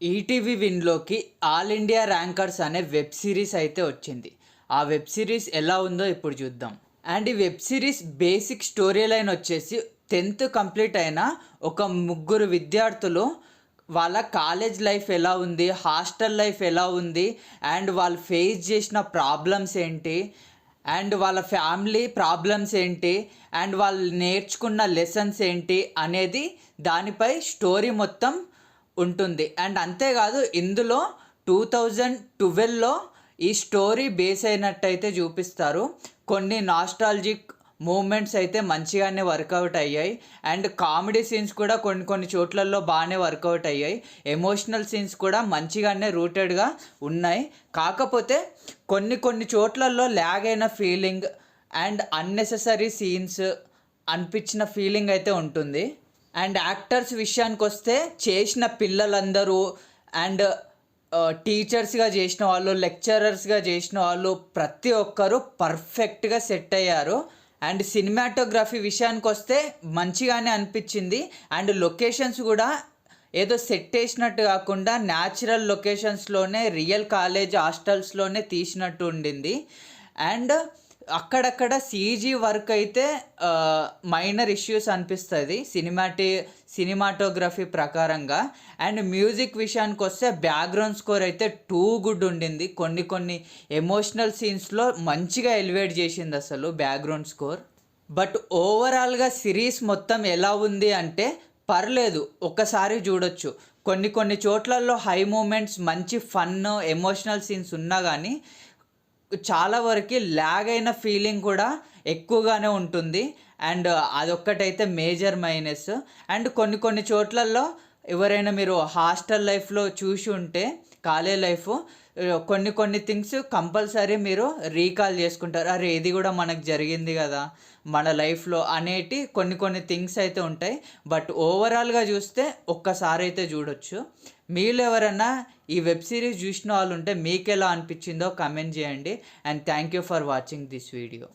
ETV విన్‌లోకి 'all India rankers' అనే web series అయితే వచ్చింది. ఆ వెబ్ సిరీస్ ఎలా ఉందో ఇప్పుడు చూద్దాం. అండ్ ఈ web series basic story line వచ్చేసి 10th కంప్లీట్ అయిన ఒక ముగ్గురు విద్యార్థులు వాళ్ళ కాలేజ్ లైఫ్ ఎలా ఉంది, హాస్టల్ లైఫ్ ఎలా ఉంది, అండ్ వాళ్ళు ఫేస్ చేసిన ప్రాబ్లమ్స్ ఏంటి, అండ్ వాళ్ళ ఫ్యామిలీ ప్రాబ్లమ్స్ ఏంటి, అండ్ వాళ్ళు నేర్చుకున్న లెసన్స్ ఏంటి అనేది దానిపై స్టోరీ మొత్తం ఉంటుంది. అండ్ అంతేకాదు ఇందులో 2012లో ఈ స్టోరీ బేస్ అయినట్టయితే చూపిస్తారు. కొన్ని నాస్టాలజిక్ మూమెంట్స్ అయితే మంచిగానే వర్కౌట్ అయ్యాయి. అండ్ కామెడీ సీన్స్ కూడా కొన్ని కొన్ని చోట్లలో బాగానే వర్కౌట్ అయ్యాయి. ఎమోషనల్ సీన్స్ కూడా మంచిగానే రూటెడ్గా ఉన్నాయి. కాకపోతే కొన్ని కొన్ని చోట్లలో ల్యాగ్ అయిన ఫీలింగ్ అండ్ అన్నెసెసరీ సీన్స్ అనిపించిన ఫీలింగ్ అయితే ఉంటుంది. అండ్ యాక్టర్స్ విషయానికి వస్తే చేసిన పిల్లలందరూ అండ్ టీచర్స్గా చేసిన వాళ్ళు, లెక్చరర్స్గా చేసిన వాళ్ళు ప్రతి ఒక్కరూ పర్ఫెక్ట్గా సెట్ అయ్యారు. అండ్ సినిమాటోగ్రఫీ విషయానికి వస్తే మంచిగానే అనిపించింది. అండ్ లొకేషన్స్ కూడా ఏదో సెట్ వేసినట్టు కాకుండా న్యాచురల్ లొకేషన్స్లోనే, రియల్ కాలేజ్ హాస్టల్స్లోనే తీసినట్టు ఉండింది. అండ్ అక్కడక్కడ సీజీ వర్క్ అయితే మైనర్ ఇష్యూస్ అనిపిస్తుంది సినిమాటోగ్రఫీ ప్రకారంగా. అండ్ మ్యూజిక్ విషయానికి వస్తే బ్యాక్గ్రౌండ్ స్కోర్ అయితే టూ గుడ్ ఉండింది. కొన్ని కొన్ని ఎమోషనల్ సీన్స్లో మంచిగా ఎలివేట్ చేసింది అసలు బ్యాక్గ్రౌండ్ స్కోర్. బట్ ఓవరాల్గా సిరీస్ మొత్తం ఎలా ఉంది అంటే పర్లేదు, ఒక్కసారి చూడొచ్చు. కొన్ని కొన్ని చోట్లలో హై మూమెంట్స్, మంచి ఫన్, ఎమోషనల్ సీన్స్ ఉన్నా కానీ చాలా వరకు ల్యాగ్ అయిన ఫీలింగ్ కూడా ఎక్కువగానే ఉంటుంది. అండ్ అదొక్కటైతే మేజర్ మైనస్. అండ్ కొన్ని కొన్ని చోట్లలో ఎవరైనా మీరు హాస్టల్ లైఫ్లో చూసి ఉంటే, కాలేజ్ లైఫ్, కొన్ని కొన్ని థింగ్స్ కంపల్సరీ మీరు రీకాల్ చేసుకుంటారు. అరే ఇది కూడా మనకు జరిగింది కదా మన లైఫ్లో అనేటి కొన్ని కొన్ని థింగ్స్ అయితే ఉంటాయి. బట్ ఓవరాల్గా చూస్తే ఒక్కసారి అయితే చూడొచ్చు. మీలో ఎవరన్నా ఈ వెబ్ సిరీస్ చూసిన వాళ్ళు ఉంటే మీకు ఎలా అనిపించిందో కమెంట్ చేయండి. And thank you for watching this video.